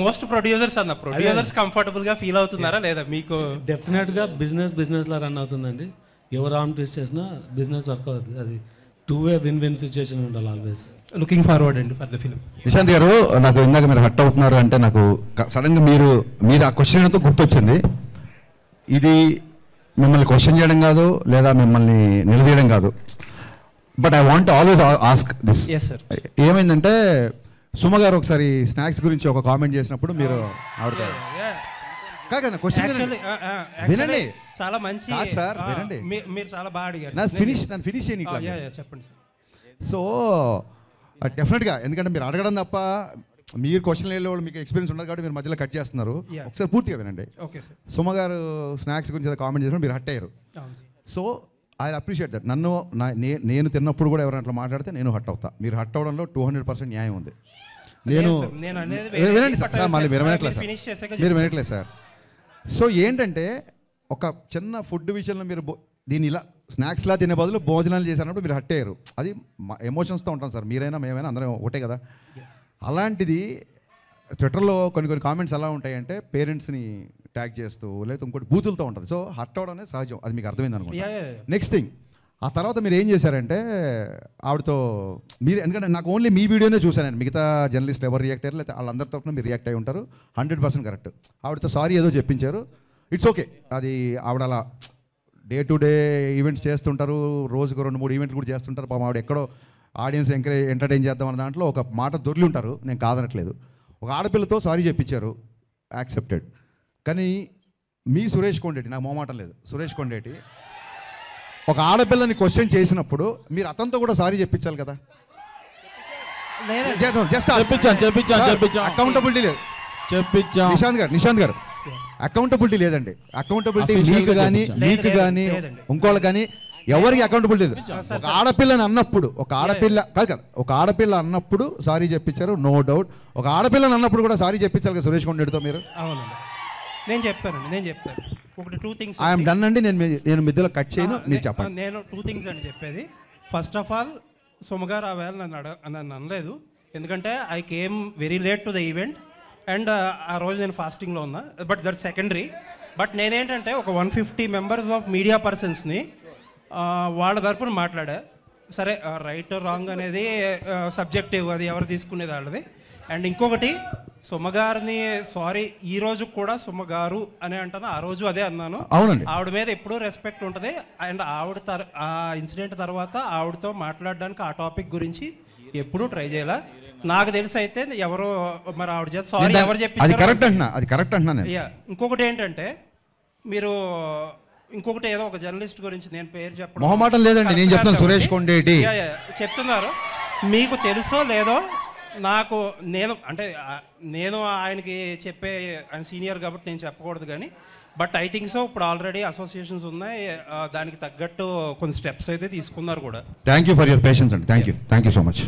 Most producers అన్న producers comfortable గా feel అవుతున్నారా లేదా మీకు? డెఫినెట్ గా బిజినెస్ లా రన్ అవుతుందండి. ఎవరు ఆర్మ్ ట్విస్ట్ చేసినా బిజినెస్ వర్క్ అవుతుంది. అది టూ వే విన్ సిచ్యువేషన్ ఉండాలి ఆల్వేస్. లుకింగ్ ఫార్వర్డ్ అండి ఫర్ ద ఫిల్మ్. నిశాంత్ గారు, నాకు ఇందాక మీరు హట్ అవుతున్నారు అంటే నాకు సడన్ గా మీరు ఆ క్వశ్చన్ తో గుర్తొచ్చింది. ఇది మిమ్మల్ని క్వశ్చన్ చేయడం కాదు లేదా మిమ్మల్ని నిలదీయడం కాదు, but I want always ask this. ఏమైందంటే సుమ గారు ఒకసారి స్నాక్స్ గురించి ఒక కామెంట్ చేసినప్పుడు మీరు ఆడతారు కాదు క్వశ్చన్ వినండి. చాలా మంచి సార్, వినండి. మీరు చాలా బాగా అడిగారు. నన్ను ఫినిష్ చేయని చెప్పండి సార్. సో డెఫినెట్గా, ఎందుకంటే మీరు అడగడం తప్ప మీరు క్వశ్చన్ వెళ్ళేవాళ్ళు మీకు ఎక్స్పీరియన్స్ ఉండదు కాబట్టి మీరు మధ్యలో కట్ చేస్తున్నారు. ఒకసారి పూర్తిగా వినండి. సుమ గారు స్నాక్స్ గురించి కామెంట్ చేసినప్పుడు మీరు హట్ అయ్యారు. So I appreciate that. నేను తిన్నప్పుడు కూడా ఎవరైనా అట్లా మాట్లాడితే నేను హట్ అవుతా. మీరు హట్ అవడంలో 200% న్యాయం ఉంది. వినండి సార్, మళ్ళీ మీరు వినట్లేదు సార్. సో ఏంటంటే ఒక చిన్న ఫుడ్ విషయంలో మీరు దీన్ని ఇలా స్నాక్స్లా తినే బదులు భోజనాలు చేసినప్పుడు మీరు హట్ అయ్యారు. అది ఎమోషన్స్తో ఉంటాం సార్, మీరైనా మేమైనా అందరం ఒకటే కదా. అలాంటిది ట్విట్టర్లో కొన్ని కామెంట్స్ ఎలా ఉంటాయంటే పేరెంట్స్ని ట్యాగ్ చేస్తూ లేకపోతే ఇంకోటి బూతులతో ఉంటుంది. సో హర్ట్ అవడం అనేది సహజం, అది మీకు అర్థమైంది అనుకుంటా. నెక్స్ట్ థింగ్, ఆ తర్వాత మీరు ఏం చేశారంటే ఆవిడతో మీరు, ఎందుకంటే నాకు ఓన్లీ మీ వీడియోనే చూశాను, మిగతా జర్నలిస్ట్ ఎవరు రియాక్ట్ అయ్యారు లేకపోతే వాళ్ళందరి తరఫున మీరు రియాక్ట్ అయ్యి ఉంటారు. 100% కరెక్ట్. ఆవిడతో సారీ ఏదో చెప్పించారు, ఇట్స్ ఓకే. అది ఆవిడ అలా డే టు డే ఈవెంట్స్ చేస్తుంటారు, రోజుకు 2-3 ఈవెంట్లు కూడా చేస్తుంటారు. పాపం ఆవిడ ఎక్కడో ఆడియన్స్ ఎంటర్టైన్ చేద్దాం అన్న దాంట్లో ఒక మాట దొరికి ఉంటారు, నేను కాదనట్లేదు. ఒక ఆడపిల్లతో సారీ చెప్పించారు, యాక్సెప్టెడ్. కానీ మీ సురేష్ కొండేటి, నాకు మొహమాటం లేదు, సురేష్ కొండేటి ఒక ఆడపిల్లని క్వశ్చన్ చేసినప్పుడు మీరు అతనితో కూడా సారీ చెప్పించాలి కదా. అకౌంటబిలిటీ లేదు. నిశాంత్ గారు అకౌంటబిలిటీ లేదండి. అకౌంటబిలిటీ మీకు కానీ ఇంకోళ్ళకి కానీ ఎవరికి అకౌంటబిలిటీ లేదు. ఒక ఆడపిల్లని అన్నప్పుడు ఒక ఆడపిల్ల అన్నప్పుడు సారీ చెప్పించారు, నో డౌట్. ఒక ఆడపిల్లని అన్నప్పుడు కూడా సారీ చెప్పించాలి కదా సురేష్ కొండేటితో మీరు. అవునండి, నేను చెప్తాను. ఒకటి 2 things ఐఎమ్ డన్ అండి. నేను మధ్యలో కట్ చేయను, మీరు చెప్పండి. నేను 2 things అని చెప్పేది. ఫస్ట్ ఆఫ్ ఆల్, సుమగారు ఆ వేళ నన్ను అనలేదు, ఎందుకంటే I came very late to the event and ఆ రోజు నేను ఫాస్టింగ్లో ఉన్నా. But that secondary. బట్ నేనేంటంటే ఒక 150 మెంబర్స్ ఆఫ్ మీడియా పర్సన్స్ని వాళ్ళ తరపున మాట్లాడా. సరే, రైట్ రాంగ్ అనేది సబ్జెక్టివ్, అది ఎవరు తీసుకునేది వాళ్ళది. అండ్ ఇంకొకటి, సుమగారిని సారీ ఈ రోజు కూడా సుమగారు అని అంటాను, ఆ రోజు అదే అన్నాను. అవునండి, ఆవిడ మీద ఎప్పుడూ రెస్పెక్ట్ ఉంటుంది. అండ్ ఆ ఇన్సిడెంట్ తర్వాత ఆవిడతో మాట్లాడడానికి ఆ టాపిక్ గురించి ఎప్పుడూ ట్రై చేయాల. నాకు తెలిసి అయితే ఎవరో మరి ఆవిడ చేత సారీ ఎవరు చెప్పి. ఇంకొకటి ఏంటంటే, మీరు ఇంకొకటి ఏదో ఒక జర్నలిస్ట్ గురించి నేను పేరు చెప్పడం మొహమాటం లేదండి, నేను చెప్తాను. సురేష్ కొండేటి చెప్తున్నారు, మీకు తెలుసో లేదో నాకు, నేను ఆయనకి చెప్పే, ఆయన సీనియర్ కాబట్టి నేను చెప్పకూడదు కానీ, బట్ ఐ థింక్ సో ఇప్పుడు ఆల్రెడీ అసోసియేషన్స్ ఉన్నాయి, దానికి తగ్గట్టు కొన్ని స్టెప్స్ అయితే తీసుకున్నారు కూడా. Thank you for your patience అండి. Thank you so much.